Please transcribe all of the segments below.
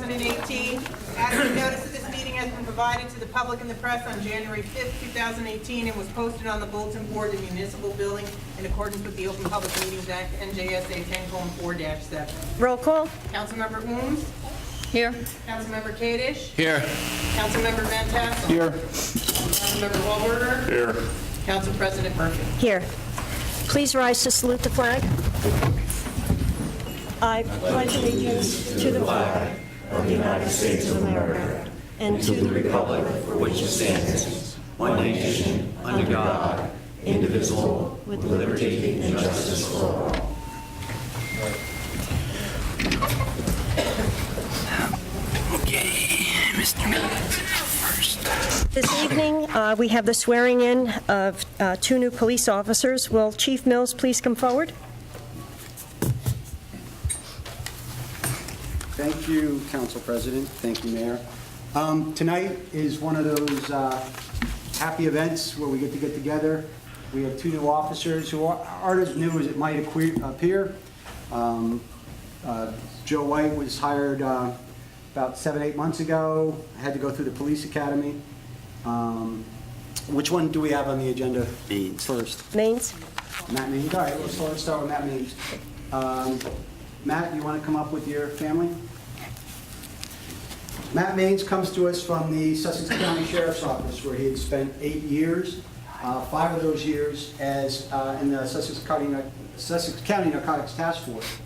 2018. Adequate notice of this meeting has been provided to the public and the press on January 5th, 2018, and was posted on the bulletin board in the municipal building in accordance with the Open Public Meetings Act, NJSA 10:4-7. Roll call. Councilmember Ooms. Here. Councilmember Kadesh. Here. Councilmember Van Tassel. Here. Councilmember Wahlberger. Here. Council President Murphy. Here. Please rise to salute the flag. I pledge allegiance to the flag of the United States of America and to the republic for which it stands, one nation, under God, indivisible, with liberty and justice for all. This evening, we have the swearing-in of two new police officers. Will Chief Mills please come forward? Thank you, Council President. Thank you, Mayor. Tonight is one of those happy events where we get to get together. We have two new officers who aren't as new as it might appear. Joe White was hired about 7-8 months ago. I had to go through the police academy. Which one do we have on the agenda first? Maines? Matt Maines. All right, let's start with Matt Maines. Matt, you want to come up with your family? Matt Maines comes to us from the Sussex County Sheriff's Office, where he had spent 8 years, 5 of those years as in the Sussex County Narcotics Task Force.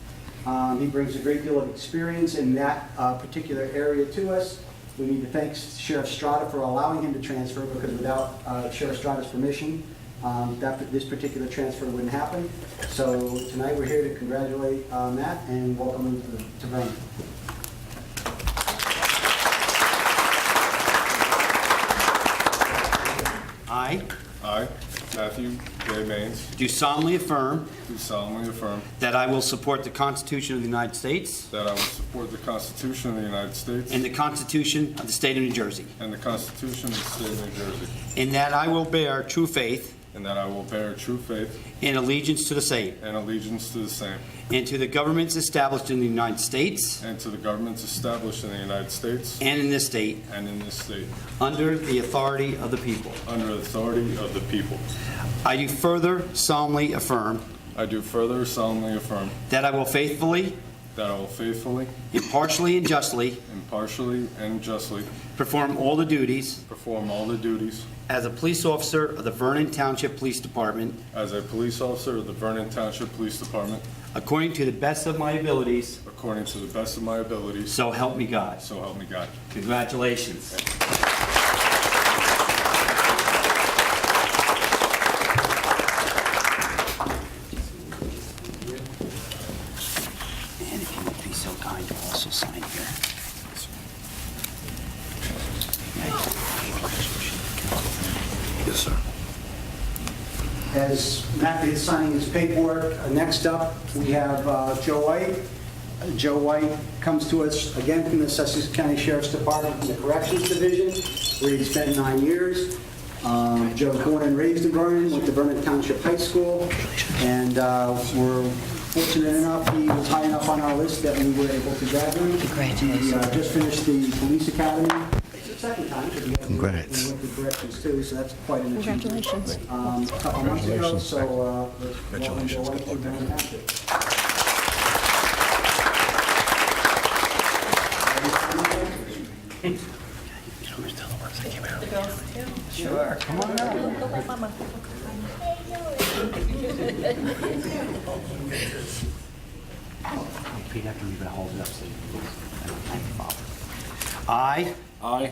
He brings a great deal of experience in that particular area to us. We need to thank Sheriff Strada for allowing him to transfer, because without Sheriff Strada's permission, this particular transfer wouldn't happen. So tonight we're here to congratulate Matt and welcome him to Vernon. I, Matthew J. Maines, Do solemnly affirm do solemnly affirm that I will support the Constitution of the United States that I will support the Constitution of the United States and the Constitution of the State of New Jersey, and the Constitution of the State of New Jersey, and that I will bear true faith and that I will bear true faith and allegiance to the same, and allegiance to the same, and to the governments established in the United States and to the governments established in the United States and in this state, and in this state, under the authority of the people. under the authority of the people. I do further solemnly affirm I do further solemnly affirm that I will faithfully, that I will faithfully, impartially, and justly impartially, and justly perform all the duties perform all the duties as a police officer of the Vernon Township Police Department as a police officer of the Vernon Township Police Department according to the best of my abilities, according to the best of my abilities, so help me God. so help me God. Congratulations. And if you would be so kind to also sign here. Yes, sir. As Matt is signing his paperwork, next up we have Joe White. Joe White comes to us again from the Sussex County Sheriff's Department in the Corrections Division, where he spent 9 years. Joe's born and raised in Vernon, went to Vernon Township High School, and we're fortunate enough, he was high enough on our list that we were able to grab him. Congratulations. He just finished the police academy. It's the second time, because we Congrats. went to corrections too, so that's quite an achievement. Congratulations. A couple months ago, so let's welcome Joe White to Vernon Township. Sure, come on up. Repeat after me, but hold it up so you can thank the Father. I,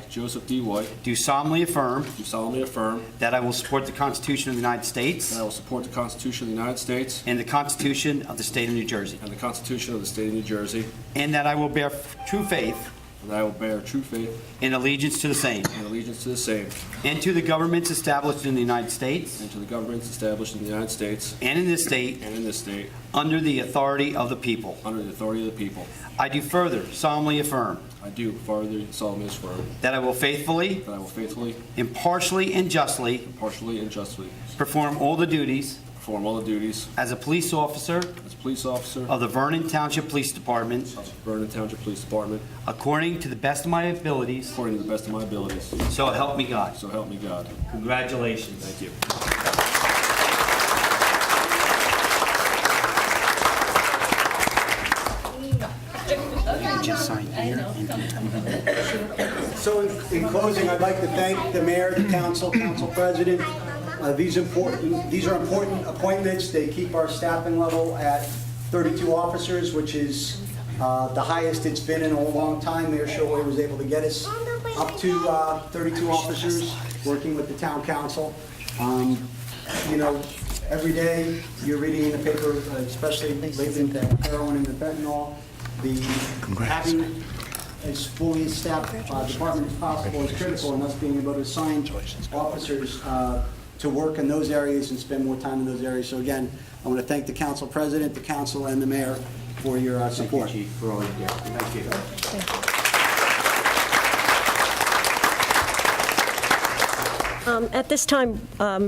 Joseph D. White, Do solemnly affirm do solemnly affirm that I will support the Constitution of the United States that I will support the Constitution of the United States and the Constitution of the State of New Jersey, and the Constitution of the State of New Jersey, and that I will bear true faith and that I will bear true faith and allegiance to the same, and allegiance to the same, and to the governments established in the United States and to the governments established in the United States and in this state, and in this state, under the authority of the people. under the authority of the people. I do further solemnly affirm I do further solemnly affirm that I will faithfully, that I will faithfully, impartially, and justly impartially, and justly perform all the duties perform all the duties as a police officer as a police officer of the Vernon Township Police Department of Vernon Township Police Department according to the best of my abilities, according to the best of my abilities. so help me God. So help me God. Congratulations. Thank you. Just sign here. So in closing, I'd like to thank the mayor, the council president. These are important appointments. They keep our staffing level at 32 officers, which is the highest it's been in a long time. Mayor Showay was able to get us up to 32 officers, working with the town council. You know, every day you're reading in the paper, especially lately, the heroin and the fentanyl. Having as fully staffed department as possible is critical, and us being able to assign officers to work in those areas and spend more time in those areas. So again, I want to thank the council president, the council, and the mayor for your support. Thank you, Chief, for all you do. Thank you. At this time,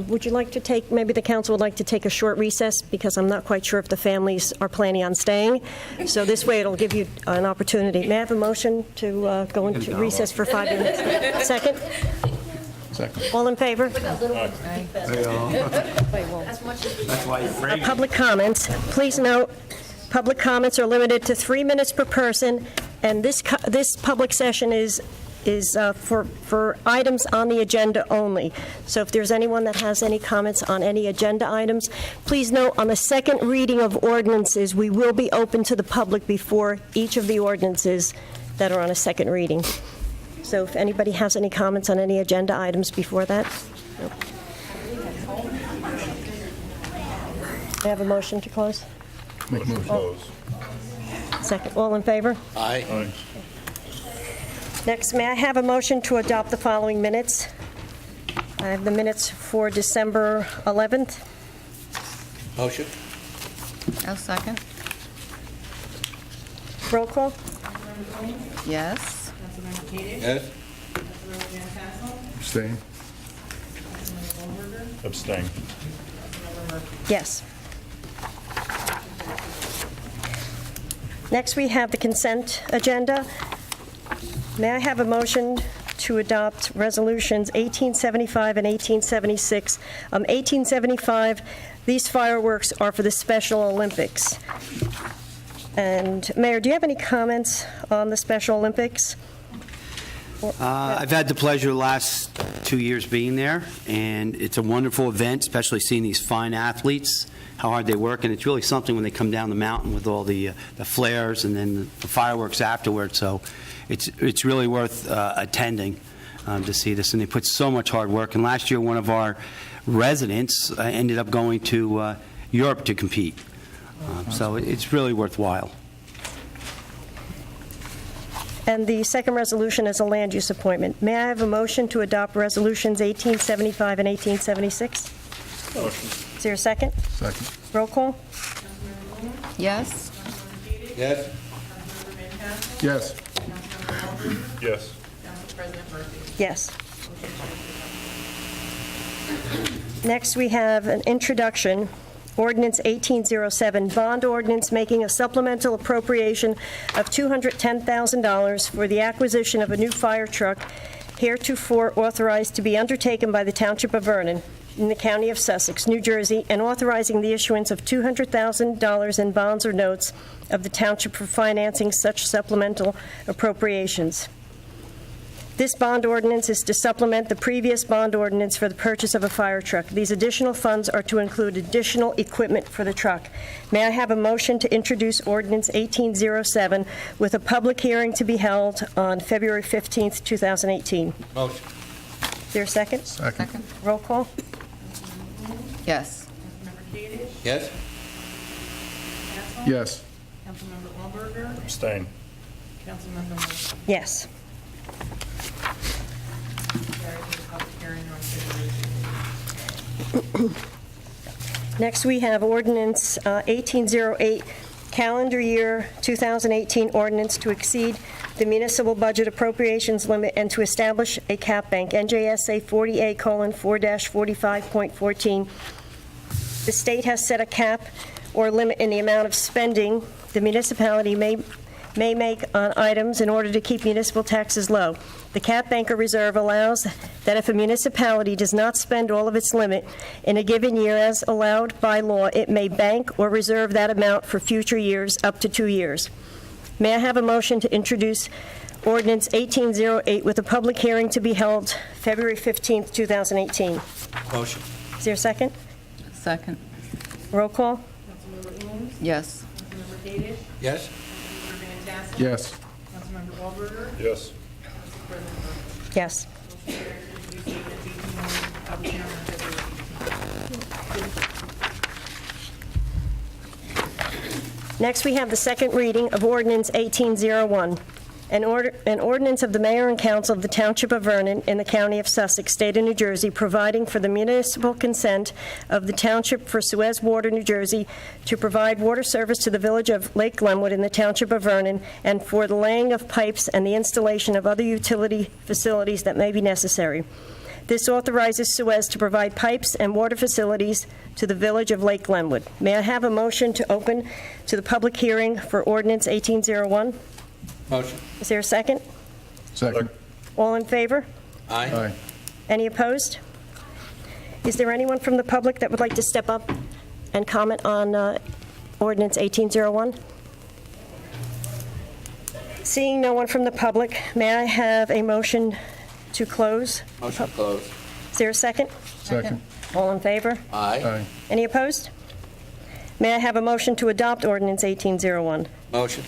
would you like to take, maybe the council would like to take a short recess, because I'm not quite sure if the families are planning on staying. So this way, it'll give you an opportunity. May I have a motion to go into recess for 5 minutes? Second? Second. All in favor? That's why you're afraid. Public comments. Please note, public comments are limited to 3 minutes per person, and this public session is for items on the agenda only. So if there's anyone that has any comments on any agenda items, please note on the second reading of ordinances, we will be open to the public before each of the ordinances that are on a second reading. So if anybody has any comments on any agenda items before that? Nope. I have a motion to close? Motion to close. Second. All in favor? Aye. Next, may I have a motion to adopt the following minutes? I have the minutes for December 11th. Motion? I'll second. Roll call? Yes. Councilmember Kadesh? Yes. Councilmember Van Tassel? Abstain. Councilmember Goldberger? Abstain. Councilmember Murphy? Yes. Next, we have the consent agenda. May I have a motion to adopt resolutions 1875 and 1876? 1875, these fireworks are for the Special Olympics. And Mayor, do you have any comments on the Special Olympics? I've had the pleasure the last 2 years being there, and it's a wonderful event, especially seeing these fine athletes, how hard they work, and it's really something when they come down the mountain with all the flares and then the fireworks afterwards. So it's really worth attending to see this, and they put so much hard work. And last year, one of our residents ended up going to Europe to compete. So it's really worthwhile. And the second resolution is a land use appointment. May I have a motion to adopt resolutions 1875 and 1876? Motion. Is there a second? Second. Roll call? Councilmember Bowman? Yes. Councilmember Kadesh? Yes. Councilmember Van Tassel? Yes. Councilmember Goldberger? Yes. Council President Murphy? Yes. Next, we have an introduction, Ordinance 1807, bond ordinance making a supplemental appropriation of $210,000 for the acquisition of a new fire truck heretofore authorized to be undertaken by the Township of Vernon in the County of Sussex, New Jersey, and authorizing the issuance of $200,000 in bonds or notes of the Township for financing such supplemental appropriations. This bond ordinance is to supplement the previous bond ordinance for the purchase of a fire truck. These additional funds are to include additional equipment for the truck. May I have a motion to introduce Ordinance 1807 with a public hearing to be held on February 15th, 2018? Motion? Is there a second? Second. Roll call? Yes. Councilmember Kadesh? Yes. Tassel? Yes. Councilmember Goldberger? Abstain. Councilmember Murphy? Yes. Carried to the public hearing on February 15th. Next, we have Ordinance 1808, calendar year 2018 ordinance to exceed the municipal budget appropriations limit and to establish a cap bank, NJSA 40A:4-45.14. The state has set a cap or limit in the amount of spending the municipality may make on items in order to keep municipal taxes low. The cap banker reserve allows that if a municipality does not spend all of its limit in a given year as allowed by law, it may bank or reserve that amount for future years up to 2 years. May I have a motion to introduce Ordinance 1808 with a public hearing to be held February 15th, 2018? Motion. Is there a second? Second. Roll call? Councilmember Eames? Yes. Councilmember Davis? Yes. Councilmember Van Tassel? Yes. Councilmember Wahlberger? Yes. Council President Murphy? Yes. Motion carries to introduce ordinance 1808, public hearing on February 18th. Next, we have the second reading of Ordinance 1801, an ordinance of the Mayor and Council of the Township of Vernon in the County of Sussex, State of New Jersey, providing for the municipal consent of the Township for Suez Water, New Jersey, to provide water service to the village of Lake Glenwood in the Township of Vernon, and for the laying of pipes and the installation of other utility facilities that may be necessary. This authorizes Suez to provide pipes and water facilities to the village of Lake Glenwood. May I have a motion to open to the public hearing for Ordinance 1801? Motion. Is there a second? Second. All in favor? Aye. Aye. Any opposed? Is there anyone from the public that would like to step up and comment on Ordinance 1801? Seeing no one from the public, may I have a motion to close? Motion closed. Is there a second? Second. All in favor? Aye. Aye. Any opposed? May I have a motion to adopt Ordinance 1801? Motion.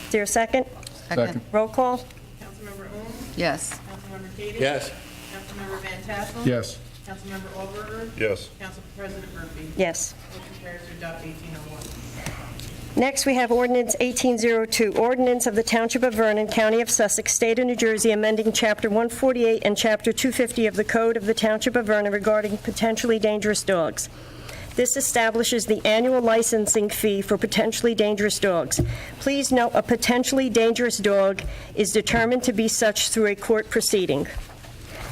Is there a second? Second. Roll call? Councilmember Eames? Yes. Councilmember Davis? Yes. Councilmember Van Tassel? Yes. Councilmember Wahlberger? Yes. Council President Murphy? Yes. Motion carries to adopt 1801. Next, we have Ordinance 1802, Ordinance of the Township of Vernon, County of Sussex, State of New Jersey, amending Chapter 148 and Chapter 250 of the Code of the Township of Vernon regarding potentially dangerous dogs. This establishes the annual licensing fee for potentially dangerous dogs. Please note, a potentially dangerous dog is determined to be such through a court proceeding.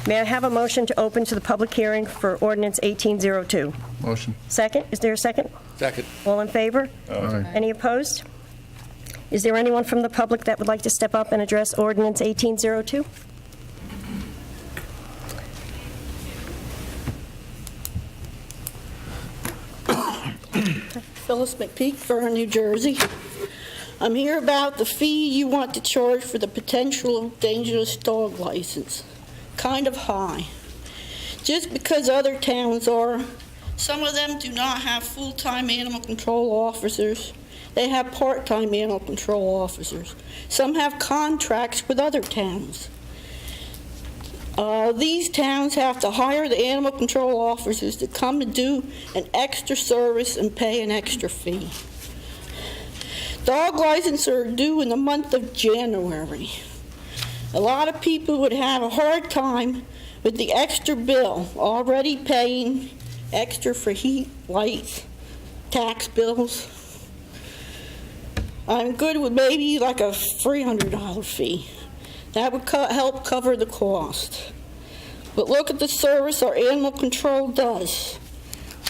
May I have a motion to open to the public hearing for Ordinance 1802? Motion. Second? Is there a second? Second. All in favor? Aye. Any opposed? Is there anyone from the public that would like to step up and address Ordinance 1802? Phyllis McPeak, Vernon, New Jersey. I'm here about the fee you want to charge for the potential dangerous dog license. Kind of high. Just because other towns are, some of them do not have full-time animal control officers. They have part-time animal control officers. Some have contracts with other towns. These towns have to hire the animal control officers to come and do an extra service and pay an extra fee. Dog licenses are due in the month of January. A lot of people would have a hard time with the extra bill, already paying extra for heat, lights, tax bills. I'm good with maybe like a $300 fee. That would help cover the cost. But look at the service our animal control does.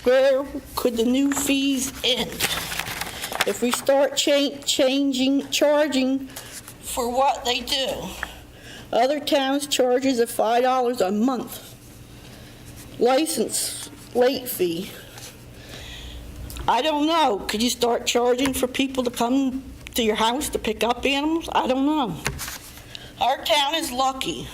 Where could the new fees end? If we start charging for what they do. Other towns charges of $5 a month. License late fee. I don't know. Could you start charging for people to come to your house to pick up animals? I don't know. Our town is lucky.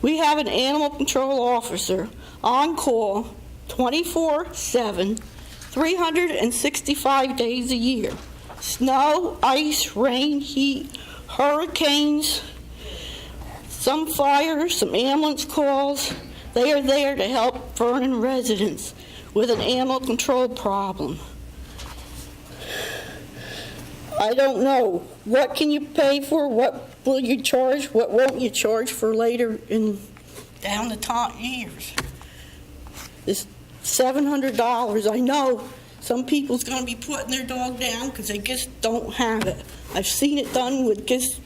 We have an animal control officer on call 24/7, 365 days a year. Snow, ice, rain, heat, hurricanes, some fires, some ambulance calls. They are there to help Vernon residents with an animal control problem. I don't know. What can you pay for? What will you charge? What won't you charge for later in down the years? This $700, I know some people's going to be putting their dog down because they just don't have it. I've seen it done with just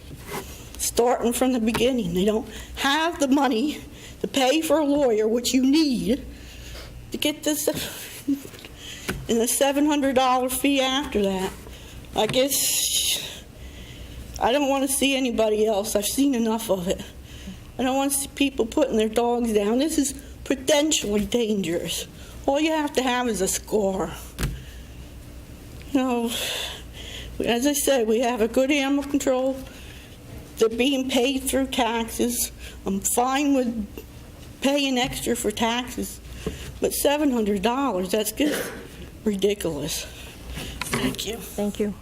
starting from the beginning. They don't have the money to pay for a lawyer, which you need to get this. and a $700 fee after that. I guess I don't want to see anybody else. I've seen enough of it. I don't want to see people putting their dogs down. This is potentially dangerous. All you have to have is a score. You know, as I said, we have a good animal control. They're being paid through taxes. I'm fine with paying extra for taxes, but $700, that's just ridiculous. Thank you. Thank you.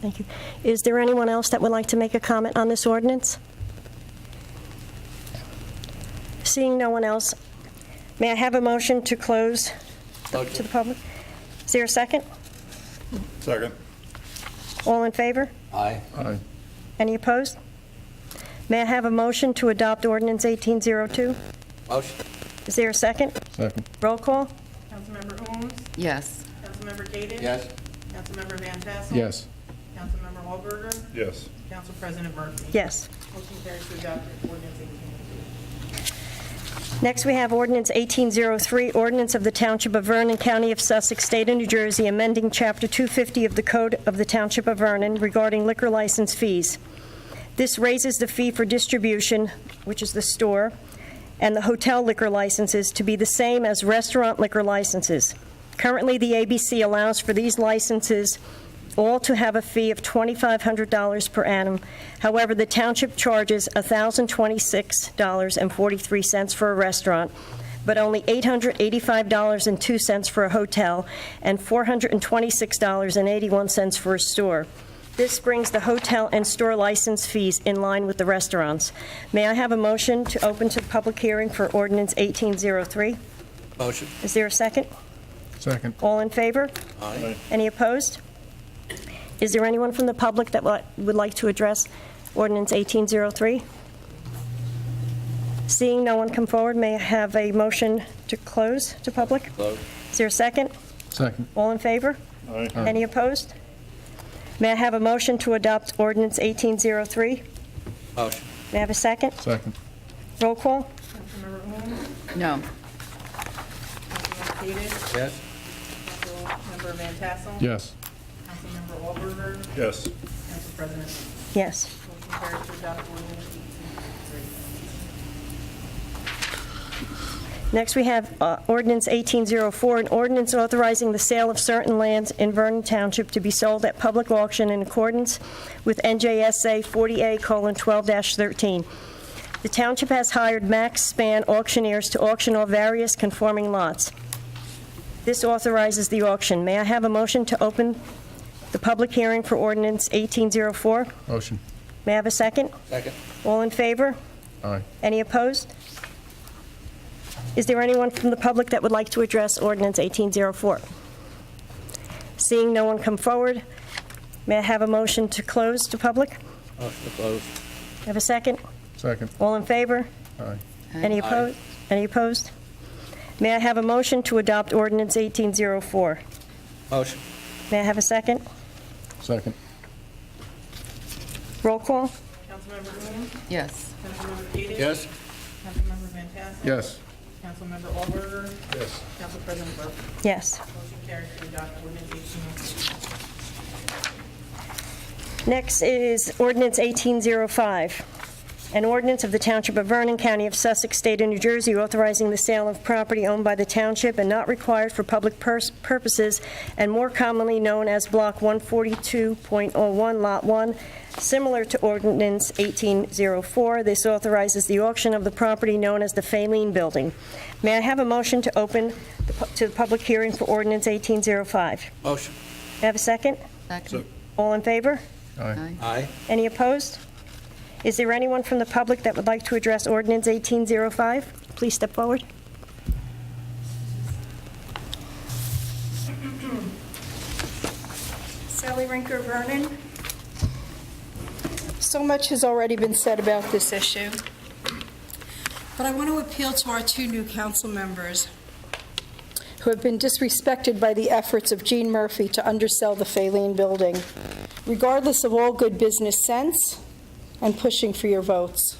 Thank you. Is there anyone else that would like to make a comment on this ordinance? Seeing no one else, may I have a motion to close to the public? Is there a second? Second. All in favor? Aye. Aye. Any opposed? May I have a motion to adopt ordinance 1802? Motion. Is there a second? Second. Roll call? Councilmember Holmes? Yes. Councilmember Davis? Yes. Councilmember Van Tassel? Yes. Councilmember Wahlberger? Yes. Council President Murphy? Yes. Motion carries to adopt ordinance 1802. Next, we have ordinance 1803, ordinance of the Township of Vernon, County of Sussex, State of New Jersey, amending Chapter 250 of the Code of the Township of Vernon regarding liquor license fees. This raises the fee for distribution, which is the store, and the hotel liquor licenses to be the same as restaurant liquor licenses. Currently, the ABC allows for these licenses all to have a fee of $2,500 per annum. However, the township charges $1,026.43 for a restaurant, but only $885.02 for a hotel and $426.81 for a store. This brings the hotel and store license fees in line with the restaurants. May I have a motion to open to the public hearing for ordinance 1803? Motion. Is there a second? Second. All in favor? Aye. Any opposed? Is there anyone from the public that would like to address ordinance 1803? Seeing no one come forward, may I have a motion to close to public? Close. Is there a second? Second. All in favor? Aye. Any opposed? May I have a motion to adopt ordinance 1803? Motion. May I have a second? Second. Roll call? Councilmember Holmes? No. Councilmember Davis? Yes. Councilmember Van Tassel? Yes. Councilmember Wahlberger? Yes. Council President Murphy? Yes. Motion carries to adopt ordinance 1803. Next, we have ordinance 1804, an ordinance authorizing the sale of certain lands in Vernon Township to be sold at public auction in accordance with NJSA 40A:12-13. The township has hired Max Span auctioneers to auction off various conforming lots. This authorizes the auction. May I have a motion to open the public hearing for ordinance 1804? Motion. May I have a second? Second. All in favor? Aye. Any opposed? Is there anyone from the public that would like to address ordinance 1804? Seeing no one come forward, may I have a motion to close to public? Motion to close. Have a second? Second. All in favor? Aye. Any opposed? Any opposed? May I have a motion to adopt ordinance 1804? Motion. May I have a second? Second. Roll call? Councilmember Holmes? Yes. Councilmember Davis? Yes. Councilmember Van Tassel? Yes. Councilmember Wahlberger? Yes. Council President Murphy? Yes. Motion carries to adopt ordinance 1803. Next is ordinance 1805, an ordinance of the Township of Vernon, County of Sussex, State of New Jersey, authorizing the sale of property owned by the township and not required for public purposes, and more commonly known as Block 142.01, Lot 1. Similar to ordinance 1804, this authorizes the auction of the property known as the Faline Building. May I have a motion to open to the public hearing for ordinance 1805? Motion. May I have a second? Second. All in favor? Aye. Aye. Any opposed? Is there anyone from the public that would like to address ordinance 1805? Please step forward. Sally Rinker, Vernon. So much has already been said about this issue, but I want to appeal to our two new council members who have been disrespected by the efforts of Jean Murphy to undersell the Faline Building, regardless of all good business sense and pushing for your votes.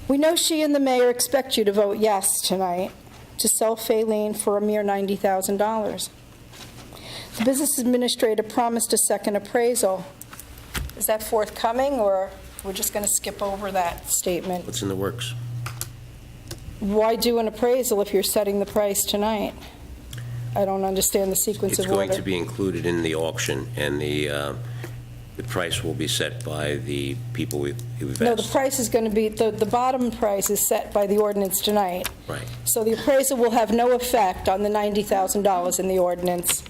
We know she and the mayor expect you to vote yes tonight to sell Faline for a mere $90,000. The business administrator promised a second appraisal. Is that forthcoming, or we're just going to skip over that statement? What's in the works? Why do an appraisal if you're setting the price tonight? I don't understand the sequence It's of order. going to be included in the auction, and the price will be set by the people we've No, the asked. price is going to be, the bottom price is set by the ordinance tonight. Right. So the appraisal will have no effect on the $90,000 in the ordinance.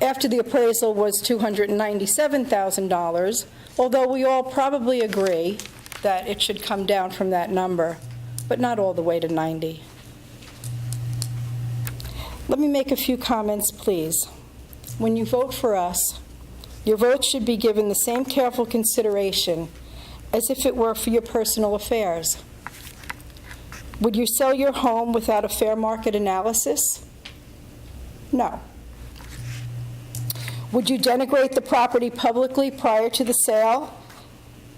After the appraisal was $297,000, although we all probably agree that it should come down from that number, but not all the way to 90. Let me make a few comments, please. When you vote for us, your vote should be given the same careful consideration as if it were for your personal affairs. Would you sell your home without a fair market analysis? No. Would you denigrate the property publicly prior to the sale,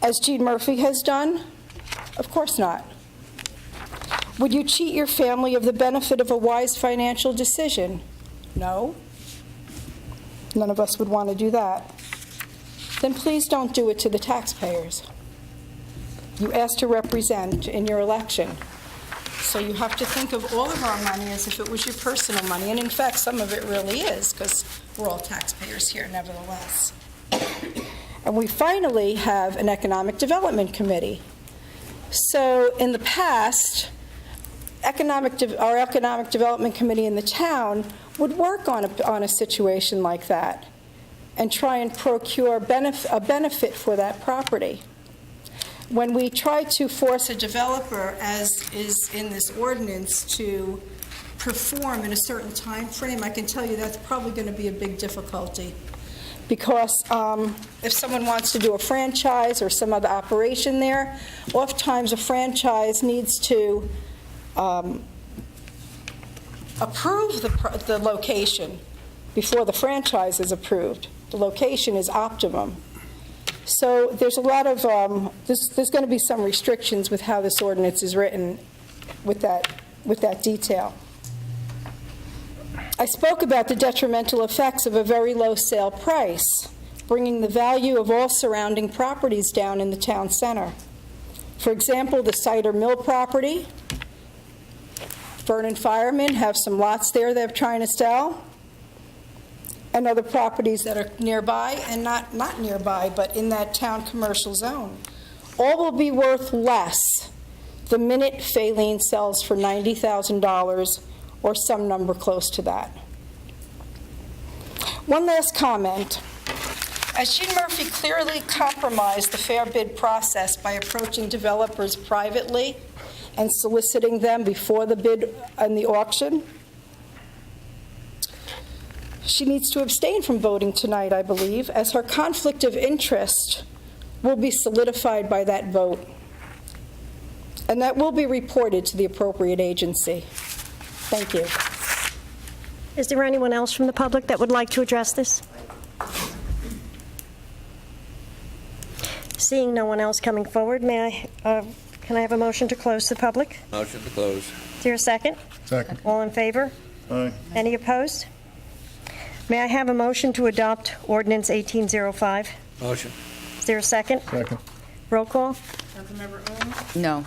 as Gene Murphy has done? Of course not. Would you cheat your family of the benefit of a wise financial decision? No. None of us would want to do that. Then please don't do it to the taxpayers. You asked to represent in your election. So you have to think of all of our money as if it was your personal money. And in fact, some of it really is, because we're all taxpayers here nevertheless. And we finally have an Economic Development Committee. So in the past, our Economic Development Committee in the town would work on a situation like that and try and procure a benefit for that property. When we try to force a developer, as is in this ordinance, to perform in a certain time frame, I can tell you that's probably going to be a big difficulty. Because if someone wants to do a franchise or some other operation there, oftentimes a franchise needs to approve the location before the franchise is approved. The location is optimum. So there's a lot of, there's going to be some restrictions with how this ordinance is written with that detail. I spoke about the detrimental effects of a very low sale price, bringing the value of all surrounding properties down in the town center. For example, the Cider Mill property, Vernon Firemen have some lots there they're trying to sell, and other properties that are nearby and not nearby, but in that town commercial zone. All will be worth less the minute Faline sells for $90,000 or some number close to that. One last comment. As Gene Murphy clearly compromised the fair bid process by approaching developers privately and soliciting them before the bid and the auction, she needs to abstain from voting tonight, I believe, as her conflict of interest will be solidified by that vote. And that will be reported to the appropriate agency. Thank you. Is there anyone else from the public that would like to address this? Seeing no one else coming forward, can I have a motion to close the public? Motion to close. Is there a second? Second. All in favor? Aye. Any opposed? May I have a motion to adopt Ordinance 1805? Motion. Is there a second? Second. Roll call? Councilmember Owens? No.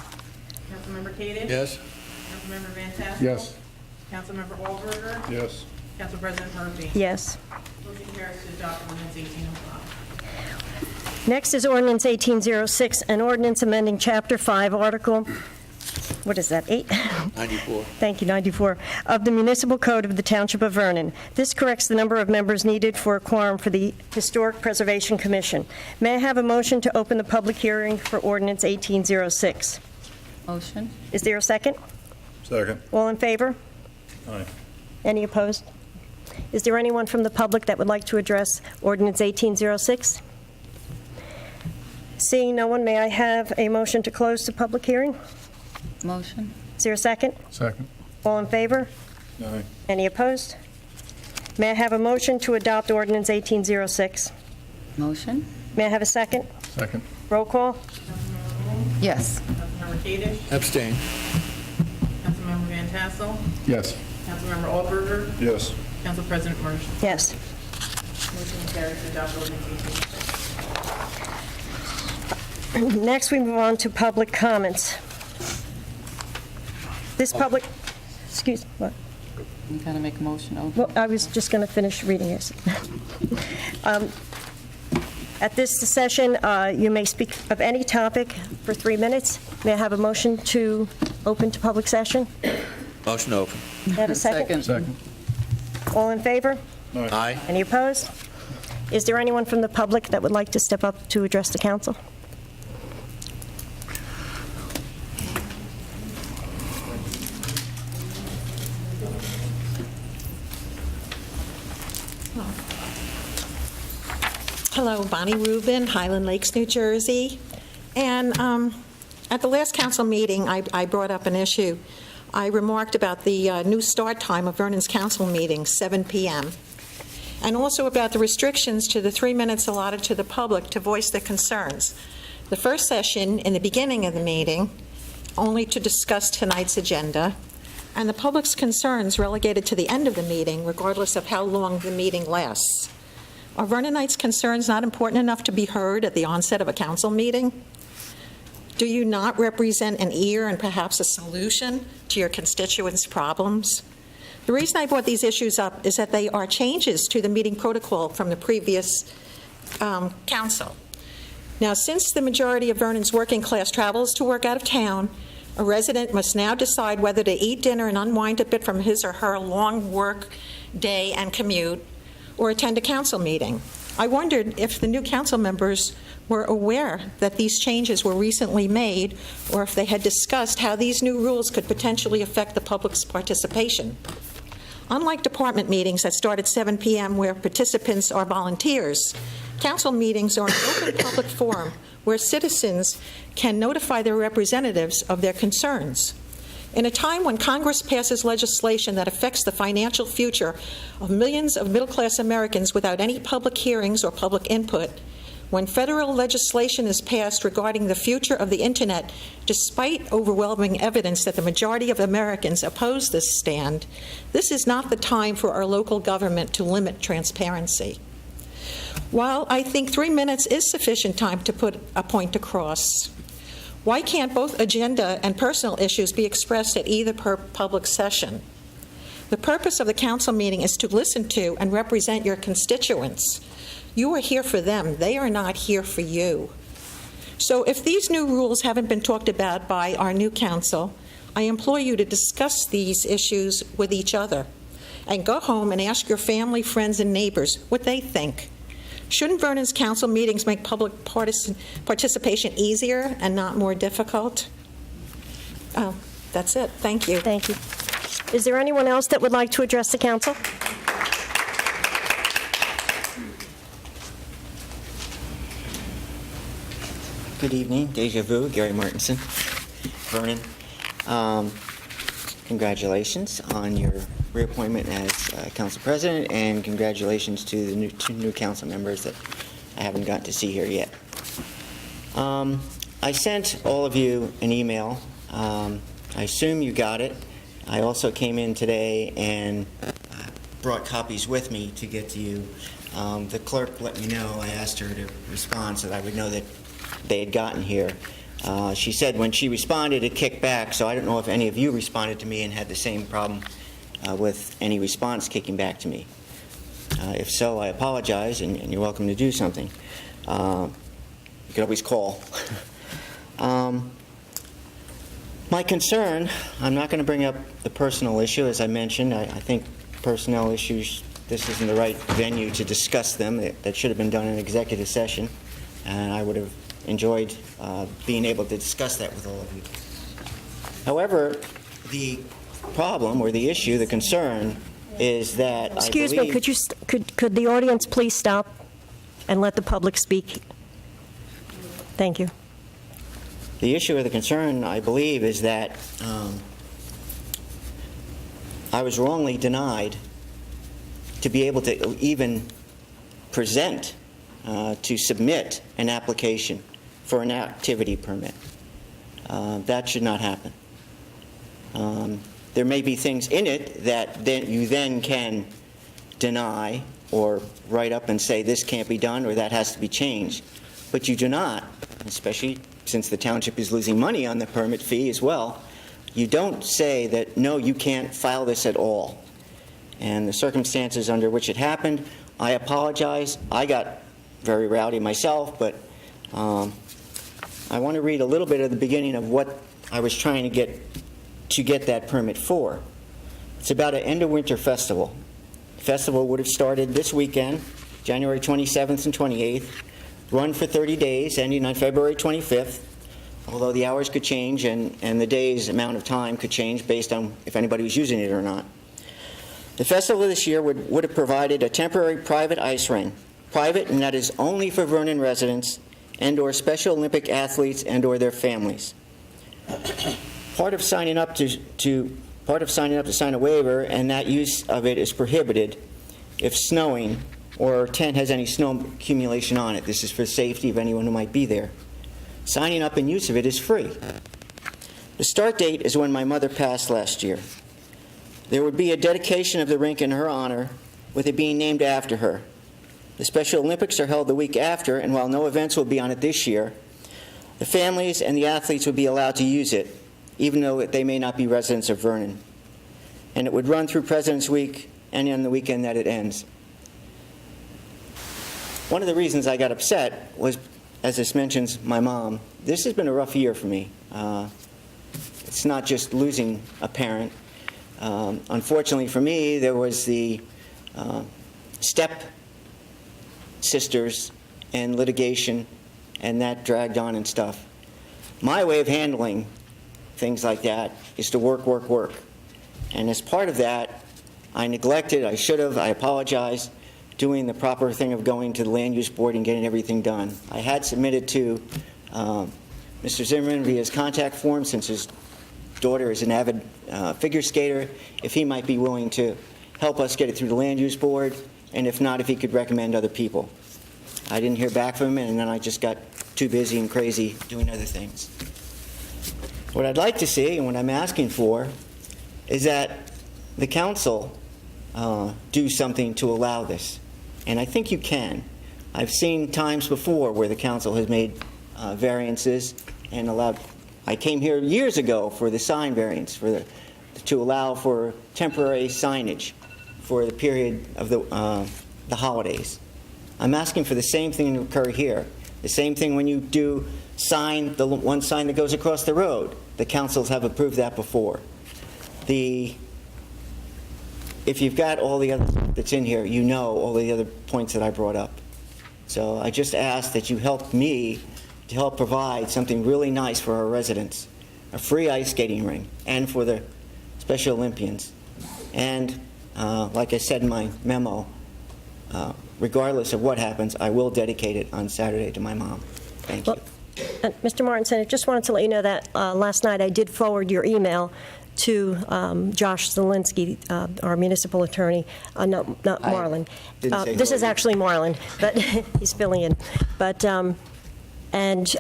Councilmember Kadesh? Yes. Councilmember Van Tassel? Yes. Councilmember Alberger? Yes. Council President Murphy? Yes. Motion carries to adopt ordinance 1805. Next is Ordinance 1806, an ordinance amending Chapter 5, Article, what is that, 8? 94. Thank you, 94, of the Municipal Code of the Township of Vernon. This corrects the number of members needed for a quorum for the Historic Preservation Commission. May I have a motion to open the public hearing for Ordinance 1806? Motion. Is there a second? Second. All in favor? Aye. Any opposed? Is there anyone from the public that would like to address Ordinance 1806? Seeing no one, may I have a motion to close the public hearing? Motion. Is there a second? Second. All in favor? Aye. Any opposed? May I have a motion to adopt Ordinance 1806? Motion. May I have a second? Second. Roll call? Councilmember Owens? Yes. Councilmember Kadesh? Abstain. Councilmember Van Tassel? Yes. Councilmember Alberger? Yes. Council President Marshall. Yes. Motion carries to adopt ordinance 1806. Next, we move on to public comments. This public, what? You gotta make a motion. Oh, Well, I was just going to finish reading this. At this session, you may speak of any topic for 3 minutes. May I have a motion to open to public session? Motion to open. May I have a second? Second. All in favor? Aye. Any opposed? Is there anyone from the public that would like to step up to address the council? Hello, Bonnie Rubin, Highland Lakes, New Jersey. And at the last council meeting, I brought up an issue. I remarked about the new start time of Vernon's council meeting, 7 p.m., and also about the restrictions to the 3 minutes allotted to the public to voice their concerns. The first session, in the beginning of the meeting, only to discuss tonight's agenda, and the public's concerns relegated to the end of the meeting, regardless of how long the meeting lasts. Are Vernonites' concerns not important enough to be heard at the onset of a council meeting? Do you not represent an ear and perhaps a solution to your constituents' problems? The reason I brought these issues up is that they are changes to the meeting protocol from the previous council. Now, since the majority of Vernon's working class travels to work out of town, a resident must now decide whether to eat dinner and unwind a bit from his or her long work day and commute, or attend a council meeting. I wondered if the new council members were aware that these changes were recently made, or if they had discussed how these new rules could potentially affect the public's participation. Unlike department meetings that start at 7 p.m. where participants are volunteers, council meetings are an open public forum where citizens can notify their representatives of their concerns. In a time when Congress passes legislation that affects the financial future of millions of middle-class Americans without any public hearings or public input, when federal legislation is passed regarding the future of the Internet, despite overwhelming evidence that the majority of Americans oppose this stand, this is not the time for our local government to limit transparency. While I think 3 minutes is sufficient time to put a point across, why can't both agenda and personal issues be expressed at either public session? The purpose of the council meeting is to listen to and represent your constituents. You are here for them. They are not here for you. So if these new rules haven't been talked about by our new council, I implore you to discuss these issues with each other and go home and ask your family, friends, and neighbors what they think. Shouldn't Vernon's council meetings make public participation easier and not more difficult? Oh, that's it. Thank you. Thank you. Is there anyone else that would like to address the council? Good evening, Deja Vu, Gary Martinson. Vernon, congratulations on your reappointment as council president, and congratulations to the two new council members that I haven't gotten to see here yet. I sent all of you an email. I assume you got it. I also came in today and brought copies with me to get to you. The clerk let me know. I asked her to respond so that I would know that they had gotten here. She said when she responded, it kicked back, so I don't know if any of you responded to me and had the same problem with any response kicking back to me. If so, I apologize, and you're welcome to do something. You can always call. My concern, I'm not going to bring up the personal issue, as I mentioned. I think personnel issues, this isn't the right venue to discuss them. That should have been done in executive session, and I would have enjoyed being able to discuss that with all of you. However, the problem or the issue, the concern, is that Excuse me, could the audience please stop and let the public speak? Thank you. The issue or the concern, I believe, is that I was wrongly denied to be able to even present, to submit an application for an activity permit. That should not happen. There may be things in it that you then can deny or write up and say this can't be done or that has to be changed. But you do not, especially since the township is losing money on the permit fee as well, you don't say that, no, you can't file this at all. And the circumstances under which it happened, I apologize. I got very rowdy myself, but I want to read a little bit of the beginning of what I was trying to get that permit for. It's about an end-of-winter festival. The festival would have started this weekend, January 27th and 28th, run for 30 days, ending on February 25th, although the hours could change and the day's amount of time could change based on if anybody was using it or not. The festival this year would have provided a temporary private ice rink, private, and that is only for Vernon residents and/or Special Olympic athletes and/or their families. Part of signing up to sign a waiver, and that use of it is prohibited if snowing or tent has any snow accumulation on it. This is for safety of anyone who might be there. Signing up and use of it is free. The start date is when my mother passed last year. There would be a dedication of the rink in her honor, with it being named after her. The Special Olympics are held the week after, and while no events will be on it this year, the families and the athletes would be allowed to use it, even though they may not be residents of Vernon. And it would run through President's Week and on the weekend that it ends. One of the reasons I got upset was, as this mentions my mom, this has been a rough year for me. It's not just losing a parent. Unfortunately for me, there was the step sisters and litigation, and that dragged on and stuff. My way of handling things like that is to work, work, work. And as part of that, I neglected, I should have, I apologize, doing the proper thing of going to the Land Use Board and getting everything done. I had submitted to Mr. Zimmerman via his contact form, since his daughter is an avid figure skater, if he might be willing to help us get it through the Land Use Board, and if not, if he could recommend other people. I didn't hear back from him, and then I just got too busy and crazy doing other things. What I'd like to see, and what I'm asking for, is that the council do something to allow this. And I think you can. I've seen times before where the council has made variances and allowed. I came here years ago for the sign variance, to allow for temporary signage for the period of the holidays. I'm asking for the same thing to occur here. The same thing when you do the one sign that goes across the road. The councils have approved that before. If you've got all the other stuff that's in here, you know all the other points that I brought up. So I just ask that you help me to help provide something really nice for our residents, a free ice skating rink, and for the Special Olympians. And like I said in my memo, regardless of what happens, I will dedicate it on Saturday to my mom. Thank you. Mr. Martinson, I just wanted to let you know that last night I did forward your email to Josh Zielinski, our municipal attorney, not Marlon. This is actually Marlon, but he's filling in. But, and,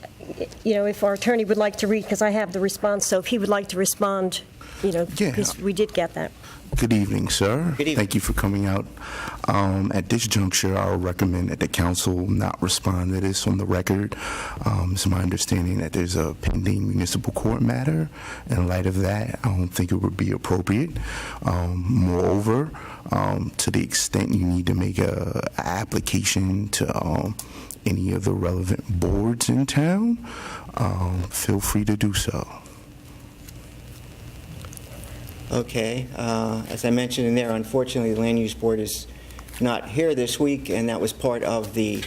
you know, if our attorney would like to read, because I have the response, so if he would like to respond, you know, because we did get that. Good evening, sir. Good evening. Thank you for coming out. At this juncture, I'll recommend that the council not respond to this on the record. It's my understanding that there's a pending municipal court matter. In light of that, I don't think it would be appropriate. Moreover, to the extent you need to make an application to any of the relevant boards in town, feel free to do so. Okay. As I mentioned in there, unfortunately, the Land Use Board is not here this week, and that was part of the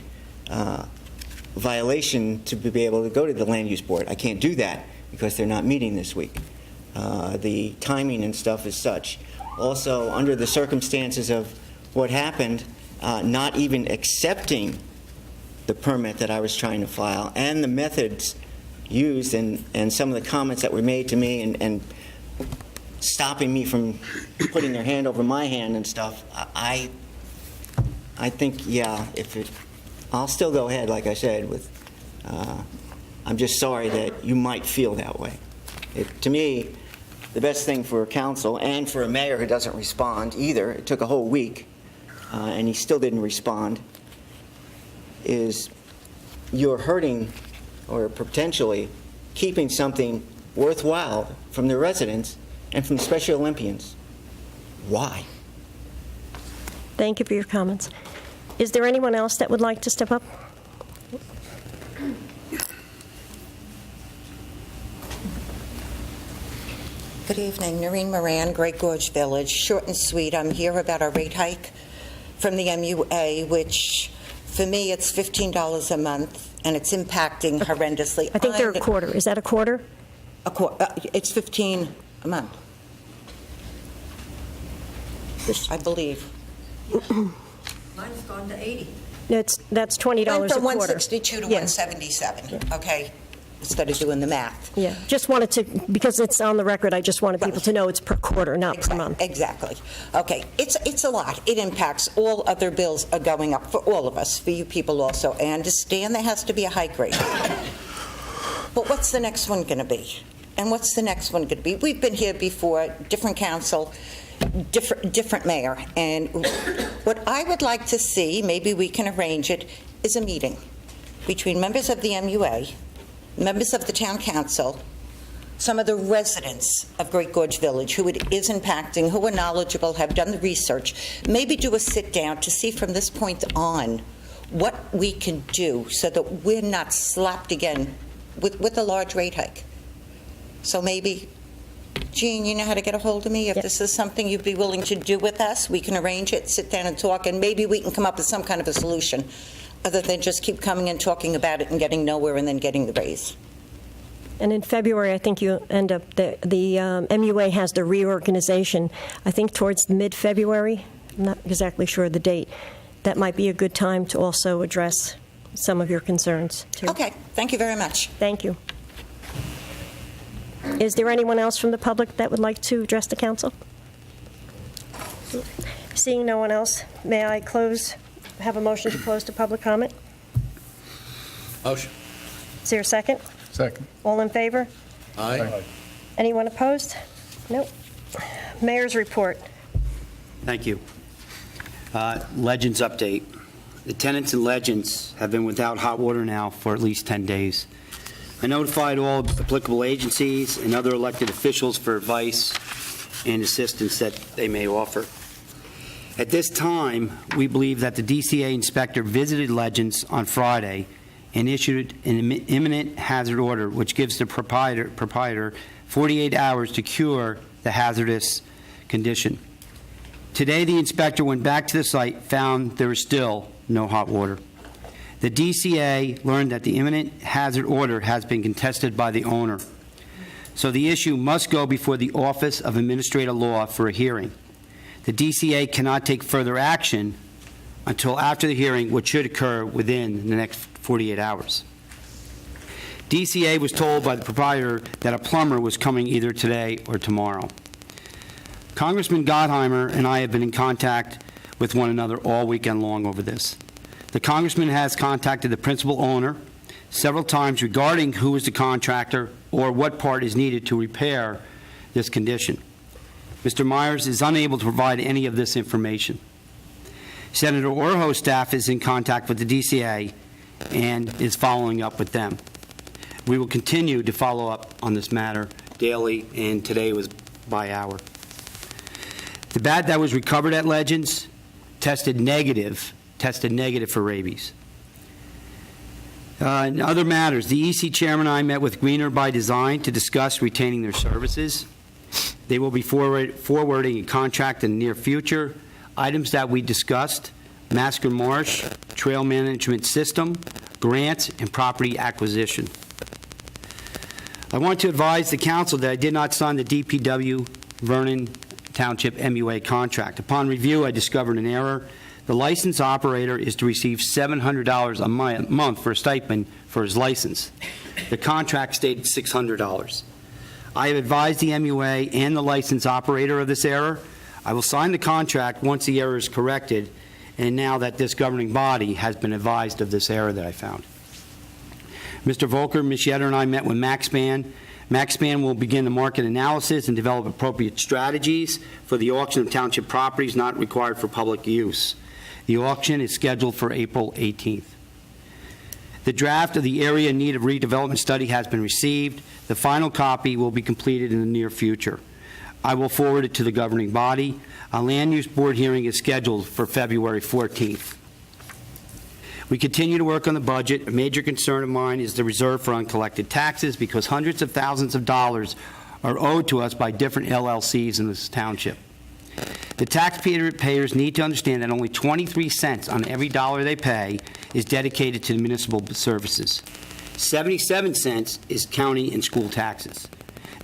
violation to be able to go to the Land Use Board. I can't do that because they're not meeting this week. The timing and stuff is such. Also, under the circumstances of what happened, not even accepting the permit that I was trying to file, and the methods used, and some of the comments that were made to me, and stopping me from putting their hand over my hand and stuff, I think, yeah, I'll still go ahead, like I said, with, I'm just sorry that you might feel that way. To me, the best thing for a council and for a mayor who doesn't respond either, it took a whole week, and he still didn't respond, is you're hurting or potentially keeping something worthwhile from the residents and from Special Olympians. Why? Thank you for your comments. Is there anyone else that would like to step up? Good evening, Noreen Moran, Great Gorge Village. Short and sweet, I'm here about our rate hike from the MUA, which for me it's $15 a month, and it's impacting horrendously. I think they're a quarter. Is that a quarter? It's $15 a month, I believe. Mine's gone to 80. That's $20 a quarter. Went from 162 to Yeah. 177, okay, instead of doing the math. Yeah, just wanted to, because it's on the record, I just wanted people to know it's per quarter, not per month. Exactly. Okay, it's a lot. It impacts all other bills are going up for all of us, for you people also. I understand there has to be a hike rate. But what's the next one going to be? And what's the next one going to be? We've been here before, different council, different mayor. And what I would like to see, maybe we can arrange it, is a meeting between members of the MUA, members of the town council, some of the residents of Great Gorge Village who it is impacting, who are knowledgeable, have done the research, maybe do a sit-down to see from this point on what we can do so that we're not slapped again with a large rate hike. So maybe, Jean, you know how to get a hold of me? If this is something you'd be willing to do with us, we can arrange it, sit down and talk, and maybe we can come up with some kind of a solution other than just keep coming and talking about it and getting nowhere and then getting the raise. And in February, I think you end up, the MUA has the reorganization, I think towards mid-February. I'm not exactly sure of the date. That might be a good time to also address some of your concerns, too. Okay, thank you very much. Thank you. Is there anyone else from the public that would like to address the council? Seeing no one else, may I have a motion to close to public comment? Motion. Is there a second? Second. All in favor? Aye. Anyone opposed? Nope. Mayor's report. Thank you. Legends update. The tenants in Legends have been without hot water now for at least 10 days. I notified all applicable agencies and other elected officials for advice and assistance that they may offer. At this time, we believe that the DCA inspector visited Legends on Friday and issued an imminent hazard order, which gives the proprietor 48 hours to cure the hazardous condition. Today, the inspector went back to the site, found there is still no hot water. The DCA learned that the imminent hazard order has been contested by the owner. So the issue must go before the Office of Administrative Law for a hearing. The DCA cannot take further action until after the hearing, which should occur within the next 48 hours. DCA was told by the proprietor that a plumber was coming either today or tomorrow. Congressman Gottheimer and I have been in contact with one another all weekend long over this. The congressman has contacted the principal owner several times regarding who is the contractor or what part is needed to repair this condition. Mr. Myers is unable to provide any of this information. Senator Orho's staff is in contact with the DCA and is following up with them. We will continue to follow up on this matter daily, and today was by hour. The bat that was recovered at Legends tested negative for rabies. In other matters, the EC chairman and I met with Greener by Design to discuss retaining their services. They will be forwarding a contract in the near future. Items that we discussed: Masker Marsh, trail management system, grants, and property acquisition. I want to advise the council that I did not sign the DPW Vernon Township MUA contract. Upon review, I discovered an error. The license operator is to receive $700 a month for a stipend for his license. The contract stated $600. I have advised the MUA and the license operator of this error. I will sign the contract once the error is corrected, and now that this governing body has been advised of this error that I found. Mr. Volker, Ms. Yetter, and I met with MaxBan. MaxBan will begin the market analysis and develop appropriate strategies for the auction of township properties not required for public use. The auction is scheduled for April 18th. The draft of the area in need of redevelopment study has been received. The final copy will be completed in the near future. I will forward it to the governing body. A land use board hearing is scheduled for February 14th. We continue to work on the budget. A major concern of mine is the reserve for uncollected taxes, because hundreds of thousands of dollars are owed to us by different LLCs in this township. The taxpayers need to understand that only 23 cents on every dollar they pay is dedicated to municipal services. 77 cents is county and school taxes.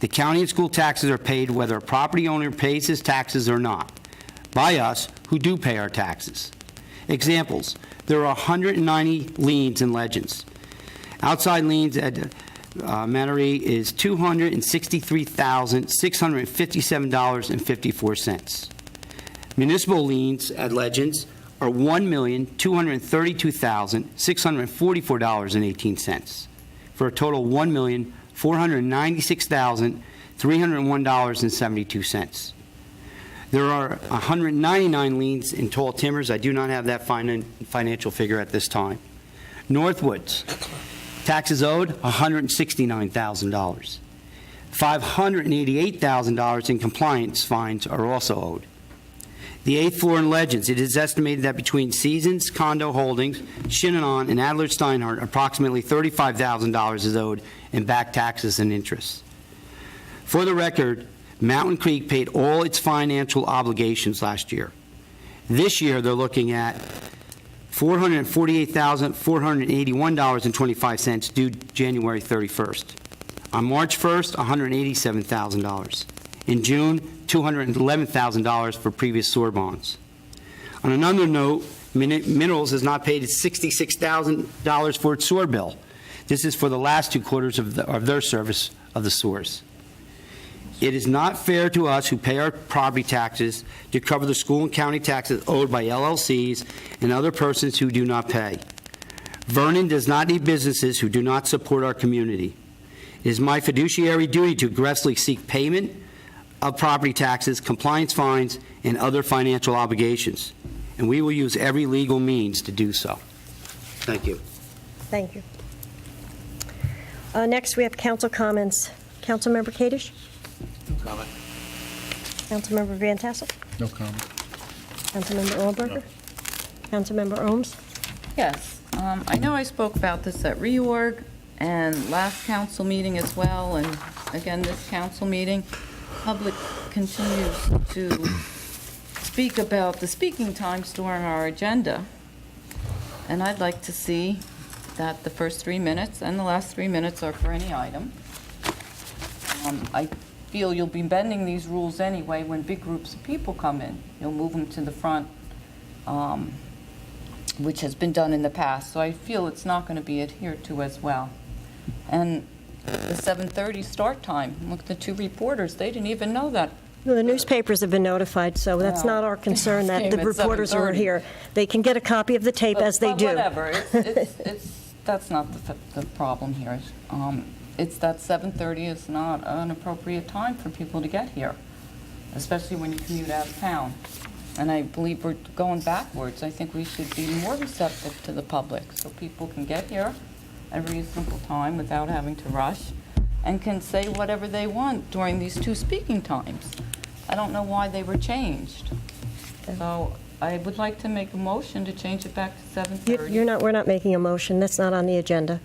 The county and school taxes are paid whether a property owner pays his taxes or not, by us who do pay our taxes. Examples: there are 190 liens and legends. Outside liens at Mannery is $263,657.54. Municipal liens at Legends are $1,232,644.18, for a total of $1,496,301.72. There are 199 liens in Tall Timbers. I do not have that financial figure at this time. Northwoods, taxes owed, $169,000. $588,000 in compliance fines are also owed. The 8th floor in Legends, it is estimated that between Seasons, Condo Holdings, Shinnenon, and Adler Steinhardt, approximately $35,000 is owed in back taxes and interest. For the record, Mountain Creek paid all its financial obligations last year. This year, they're looking at $448,481.25 due January 31st. On March 1st, $187,000. In June, $211,000 for previous sewer bonds. On another note, Minerals has not paid its $66,000 for its sewer bill. This is for the last 2 quarters of their service of the sewers. It is not fair to us who pay our property taxes to cover the school and county taxes owed by LLCs and other persons who do not pay. Vernon does not need businesses who do not support our community. It is my fiduciary duty to aggressively seek payment of property taxes, compliance fines, and other financial obligations, and we will use every legal means to do so. Thank you. Thank you. Next, we have council comments. Councilmember Kadish? No comment. Councilmember Van Tassel? No comment. Councilmember Allberger? Councilmember Ohms? Yes, I know I spoke about this at reorg and last council meeting as well, and again this council meeting. Public continues to speak about the speaking times during our agenda, and I'd like to see that the first 3 minutes and the last 3 minutes are for any item. I feel you'll be bending these rules anyway when big groups of people come in. You'll move them to the front, which has been done in the past, so I feel it's not going to be adhered to as well. And the 7:30 start time, look at the 2 reporters, they didn't even know that. No, the newspapers have been notified, so that's Well, not our concern that came the at reporters are 7:30. here. They can get a copy of the tape as they do. Whatever, that's not the problem here. It's that 7:30 is not an appropriate time for people to get here, especially when you commute out of town. And I believe we're going backwards. I think we should be more receptive to the public so people can get here at a reasonable time without having to rush and can say whatever they want during these 2 speaking times. I don't know why they were changed. So I would like to make a motion to change it back to 7:30. We're not making a motion. That's not on the agenda.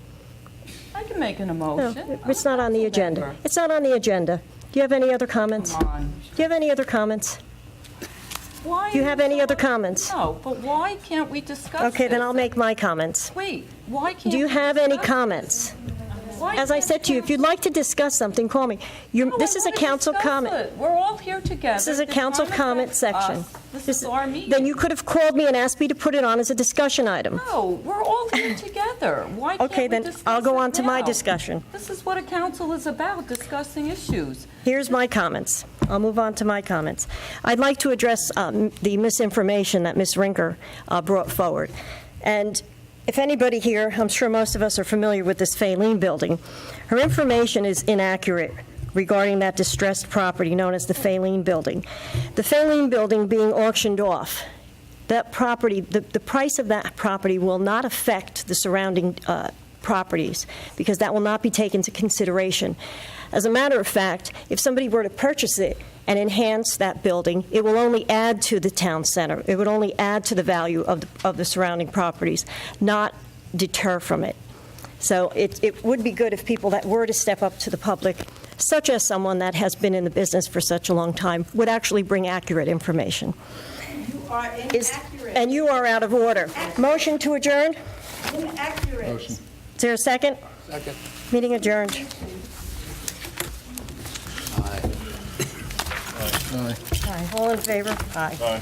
I can make an No, emotion. it's not on the agenda. It's not on the agenda. Do you have any other comments? Come on. Do you have any other comments? Why Do you have are any so- other comments? No, but why can't we discuss Okay, then this? I'll make my comments. Wait, why can't Do you we have any discuss comments? this? Why As I can't said to you, if you'd like to discuss something, call me. No, This I is a wanna council discuss comment. it. We're all here together. This is a to council try to comment help section. us. This is our meeting. Then you could have called me and asked me to put it on as a discussion item. No, we're all here together. Why can't Okay, we then discuss I'll go it on to my now? discussion. This is what a council is about, discussing issues. Here's my comments. I'll move on to my comments. I'd like to address the misinformation that Ms. Rinker brought forward. And if anybody here, I'm sure most of us are familiar with this Faline building, her information is inaccurate regarding that distressed property known as the Faline building. The Faline building being auctioned off that property, the price of that property will not affect the surrounding properties, because that will not be taken into consideration. As a matter of fact, if somebody were to purchase it and enhance that building, it will only add to the town center. It would only add to the value of the surrounding properties, not deter from it. So it would be good if people that were to step up to the public, such as someone that has been in the business for such a long time, would actually bring accurate information. You are inaccurate. And you are out of order. Motion to adjourn? Inaccurate. Motion. Is there a second? Second. Meeting adjourned. Aye. Aye. All in favor? Aye. Aye.